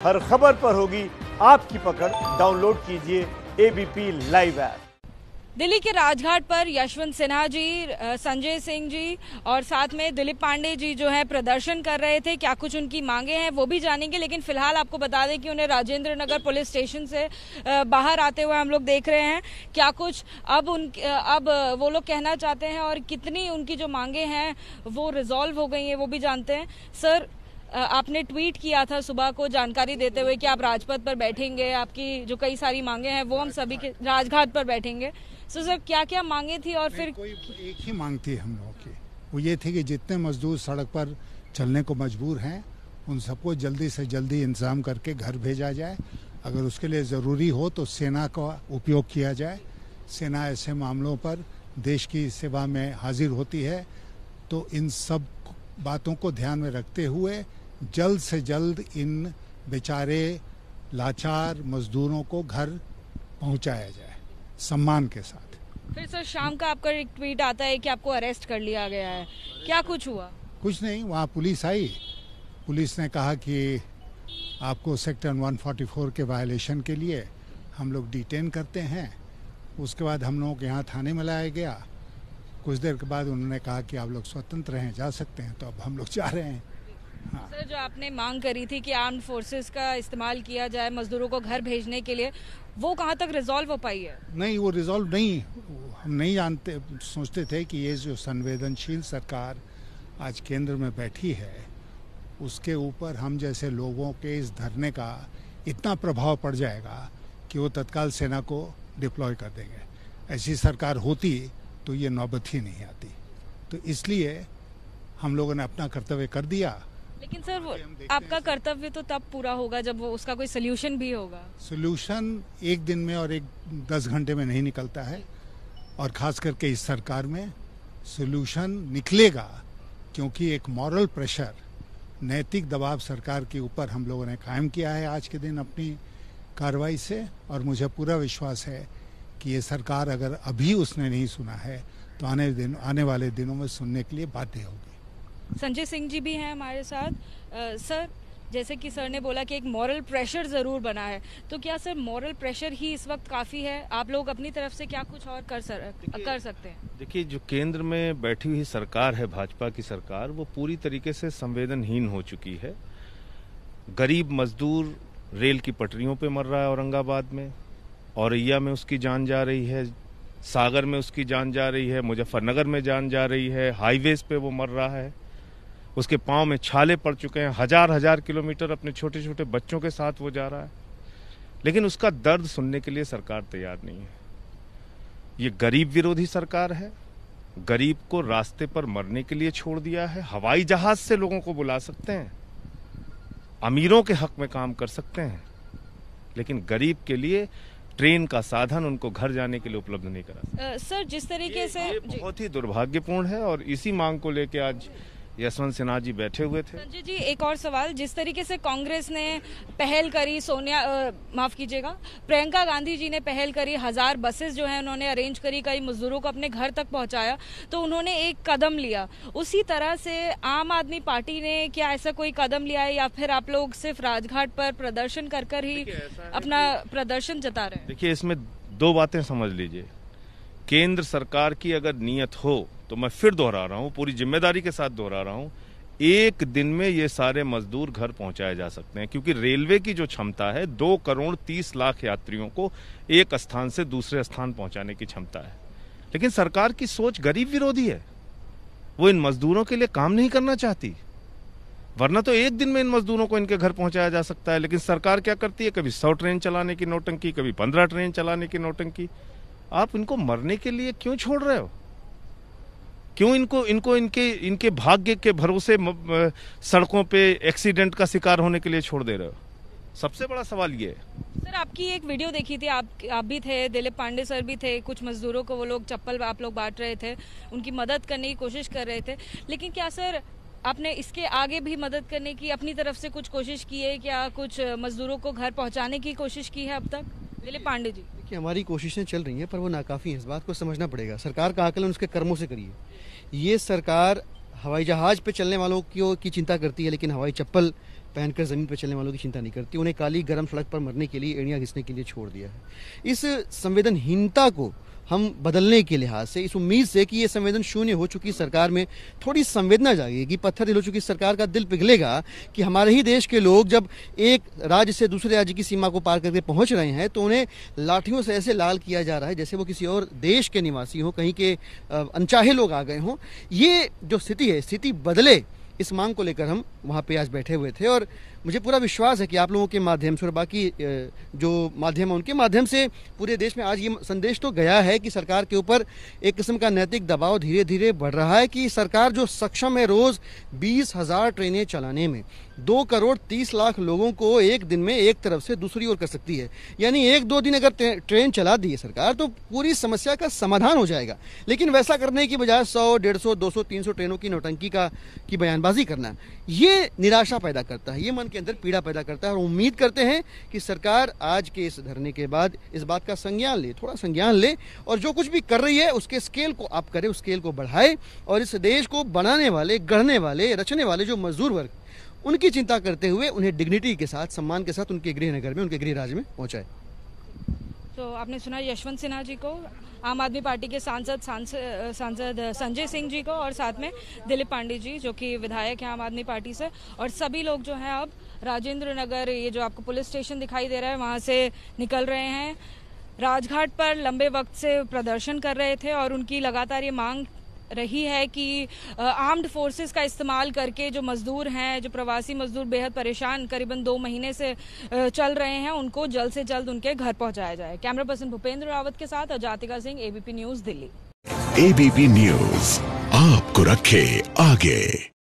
हर खबर पर होगी आपकी पकड़। डाउनलोड कीजिए एबीपी लाइव ऐप। दिल्ली के राजघाट पर यशवंत सिन्हा जी, संजय सिंह जी और साथ में दिलीप पांडे जी जो है प्रदर्शन कर रहे थे। क्या कुछ उनकी मांगे हैं वो भी जानेंगे, लेकिन फिलहाल आपको बता दें कि उन्हें राजेंद्र नगर पुलिस स्टेशन से बाहर आते हुए हम लोग देख रहे हैं। क्या कुछ अब वो लोग कहना चाहते हैं और कितनी उनकी जो मांगे हैं वो रिजॉल्व हो गई हैं वो भी जानते हैं। सर, आपने ट्वीट किया था सुबह को जानकारी देते हुए कि आप राजपथ पर बैठेंगे, आपकी जो कई सारी मांगे हैं वो हम सभी के राजघाट पर बैठेंगे। सर, क्या क्या मांगे थी और फिर कोई एक ही मांग थी हम लोगों की, वो ये थी कि जितने मजदूर सड़क पर चलने को मजबूर हैं उन सबको जल्दी से जल्दी इंतजाम करके घर भेजा जाए। अगर उसके लिए ज़रूरी हो तो सेना का उपयोग किया जाए। सेना ऐसे मामलों पर देश की सेवा में हाजिर होती है, तो इन सब बातों को ध्यान में रखते हुए जल्द से जल्द इन बेचारे लाचार मजदूरों को घर पहुंचाया जाए सम्मान के साथ। फिर सर शाम का आपका एक ट्वीट आता है कि आपको अरेस्ट कर लिया गया है, क्या कुछ हुआ? कुछ नहीं, वहाँ पुलिस आई। पुलिस ने कहा कि आपको सेक्टर 144 के वायलेशन के लिए हम लोग डिटेन करते हैं। उसके बाद हम लोगों के यहाँ थाने में लाया गया। कुछ देर के बाद उन्होंने कहा कि आप लोग स्वतंत्र हैं, जा सकते हैं। तो अब हम लोग जा रहे हैं। हाँ। सर, जो आपने मांग करी थी कि आर्म्ड फोर्सेस का इस्तेमाल किया जाए मजदूरों को घर भेजने के लिए, वो कहाँ तक रिजॉल्व हो पाई है? नहीं, वो रिजॉल्व नहीं, हम नहीं जानते, सोचते थे कि ये जो संवेदनशील सरकार आज केंद्र में बैठी है उसके ऊपर हम जैसे लोगों के इस धरने का इतना प्रभाव पड़ जाएगा कि वो तत्काल सेना को डिप्लॉय कर देंगे। ऐसी सरकार होती तो ये नौबत ही नहीं आती। तो इसलिए हम लोगों ने अपना कर्तव्य कर दिया। लेकिन सर, वो आपका कर्तव्य तो तब पूरा होगा जब वो उसका कोई सोल्यूशन भी होगा। सोल्यूशन एक दिन में और 10 घंटे में नहीं निकलता है, और खास करके इस सरकार में सोल्यूशन निकलेगा क्योंकि एक मॉरल प्रेशर, नैतिक दबाव सरकार के ऊपर हम लोगों ने कायम किया है आज के दिन अपनी कार्रवाई से। और मुझे पूरा विश्वास है कि ये सरकार अगर अभी उसने नहीं सुना है तो आने वाले दिनों में सुनने के लिए बाध्य होगी। संजय सिंह जी भी हैं हमारे साथ। सर, जैसे कि सर ने बोला कि एक मॉरल प्रेशर जरूर बना है, तो क्या सर मॉरल प्रेशर ही इस वक्त काफी है? आप लोग अपनी तरफ से क्या कुछ और कर सकते हैं? देखिए, जो केंद्र में बैठी हुई सरकार है, भाजपा की सरकार, वो पूरी तरीके से संवेदनहीन हो चुकी है। गरीब मजदूर रेल की पटरियों पे मर रहा है औरंगाबाद में, औरैया में उसकी जान जा रही है, सागर में उसकी जान जा रही है, मुजफ्फरनगर में जान जा रही है, हाईवेज पे वो मर रहा है, उसके पांव में छाले पड़ चुके हैं, हजार किलोमीटर अपने छोटे छोटे बच्चों के साथ वो जा रहा है, लेकिन उसका दर्द सुनने के लिए सरकार तैयार नहीं है। ये गरीब विरोधी सरकार है, गरीब को रास्ते पर मरने के लिए छोड़ दिया है। हवाई जहाज से लोगों को बुला सकते हैं, अमीरों के हक में काम कर सकते हैं, लेकिन गरीब के लिए ट्रेन का साधन उनको घर जाने के लिए उपलब्ध नहीं करा। सर, जिस तरीके से ये बहुत ही दुर्भाग्यपूर्ण है, और इसी मांग को लेकर आज यशवंत सिन्हा जी बैठे हुए थे। संजय जी, एक और सवाल। जिस तरीके से कांग्रेस ने पहल करी, माफ कीजिएगा, प्रियंका गांधी जी ने पहल करी, 1000 बसेस जो है उन्होंने अरेंज करी, कई मजदूरों को अपने घर तक पहुंचाया, तो उन्होंने एक कदम लिया। उसी तरह से आम आदमी पार्टी ने क्या ऐसा कोई कदम लिया है, या फिर आप लोग सिर्फ राजघाट पर प्रदर्शन कर ही अपना प्रदर्शन जता रहे हैं? देखिए, इसमें 2 बातें समझ लीजिए। केंद्र सरकार की अगर नीयत हो तो मैं फिर दोहरा रहा हूं, पूरी जिम्मेदारी के साथ दोहरा रहा हूं, एक दिन में ये सारे मजदूर घर पहुंचाए जा सकते हैं, क्योंकि रेलवे की जो क्षमता है 2 करोड़ 30 लाख यात्रियों को एक स्थान से दूसरे स्थान पहुंचाने की क्षमता है। लेकिन सरकार की सोच गरीब विरोधी है, वो इन मजदूरों के लिए काम नहीं करना चाहती। वरना तो एक दिन में इन मजदूरों को इनके घर पहुंचाया जा सकता है, लेकिन सरकार क्या करती है, कभी 100 ट्रेन चलाने की नौटंकी, कभी 15 ट्रेन चलाने की नौटंकी। आप इनको मरने के लिए क्यों छोड़ रहे हो? क्यों इनको इनके भाग्य के भरोसे सड़कों पे एक्सीडेंट का शिकार होने के लिए छोड़ दे रहे हो? सबसे बड़ा सवाल ये है। सर, आपकी एक वीडियो देखी थी, आप भी थे, दिलीप पांडे सर भी थे, कुछ मजदूरों को वो लोग चप्पल आप लोग बांट रहे थे, उनकी मदद करने की कोशिश कर रहे थे, लेकिन क्या सर आपने इसके आगे भी मदद करने की अपनी तरफ से कुछ कोशिश की है? क्या कुछ मजदूरों को घर पहुंचाने की कोशिश की है अब तक? दिलीप पांडे जी, देखिए, हमारी कोशिशें चल रही हैं पर वो नाकाफी है, इस बात को समझना पड़ेगा। सरकार का आकलन उसके कर्मों से करिए। ये सरकार हवाई जहाज पे चलने वालों की चिंता करती है, लेकिन हवाई चप्पल पहनकर ज़मीन पर चलने वालों की चिंता नहीं करती, उन्हें काली गर्म सड़क पर मरने के लिए, एड़ियाँ घिसने के लिए छोड़ दिया है। इस संवेदनहीनता को हम बदलने के लिहाज से, इस उम्मीद से कि ये संवेदन शून्य हो चुकी सरकार में थोड़ी संवेदना जागेगी, पत्थर दिल हो चुकी सरकार का दिल पिघलेगा कि हमारे ही देश के लोग जब एक राज्य से दूसरे राज्य की सीमा को पार करके पहुंच रहे हैं तो उन्हें लाठियों से ऐसे लाल किया जा रहा है जैसे वो किसी और देश के निवासी हों, कहीं के अनचाहे लोग आ गए हों। ये जो स्थिति है, स्थिति बदले, इस मांग को लेकर हम वहाँ पे आज बैठे हुए थे और मुझे पूरा विश्वास है कि आप लोगों के माध्यम से और बाकी जो माध्यम है उनके माध्यम से पूरे देश में आज ये संदेश तो गया है कि सरकार के ऊपर एक किस्म का नैतिक दबाव धीरे धीरे बढ़ रहा है कि सरकार जो सक्षम है रोज 20,000 ट्रेनें चलाने में, 2,30,00,000 लोगों को एक दिन में एक तरफ से दूसरी ओर कर सकती है। यानी 1-2 दिन अगर ट्रेन चला दी है सरकार तो पूरी समस्या का समाधान हो जाएगा। लेकिन वैसा करने की बजाय 100, 150, 200, 300 ट्रेनों की नौटंकी की बयानबाजी करना, ये निराशा पैदा करता है, ये मन के अंदर पीड़ा पैदा करता है। और उम्मीद करते हैं कि सरकार आज के इस धरने के बाद इस बात का संज्ञान ले, थोड़ा संज्ञान ले और जो कुछ भी कर रही है उसके स्केल को अप करे, उस स्केल को बढ़ाए और इस देश को बनाने वाले, गढ़ने वाले, रचने वाले जो मजदूर वर्ग, उनकी चिंता करते हुए उन्हें डिग्निटी के साथ, सम्मान के साथ उनके गृहनगर में, उनके गृह राज्य में पहुंचाए। तो आपने सुना यशवंत सिन्हा जी को, आम आदमी पार्टी के सांसद संजय सिंह जी को और साथ में दिलीप पांडे जी जो कि विधायक हैं आम आदमी पार्टी से। और सभी लोग जो हैं अब राजेंद्र नगर, ये जो आपको पुलिस स्टेशन दिखाई दे रहा है, वहाँ से निकल रहे हैं। राजघाट पर लंबे वक्त से प्रदर्शन कर रहे थे और उनकी लगातार ये मांग रही है कि आर्म्ड फोर्सेस का इस्तेमाल करके जो मजदूर हैं, जो प्रवासी मजदूर बेहद परेशान करीबन 2 महीने से चल रहे हैं, उनको जल्द से जल्द उनके घर पहुंचाया जाए। कैमरा पर्सन भूपेंद्र रावत के साथ Ajatika Singh, ABP news, Delhi. ABP news आपको रखे आगे।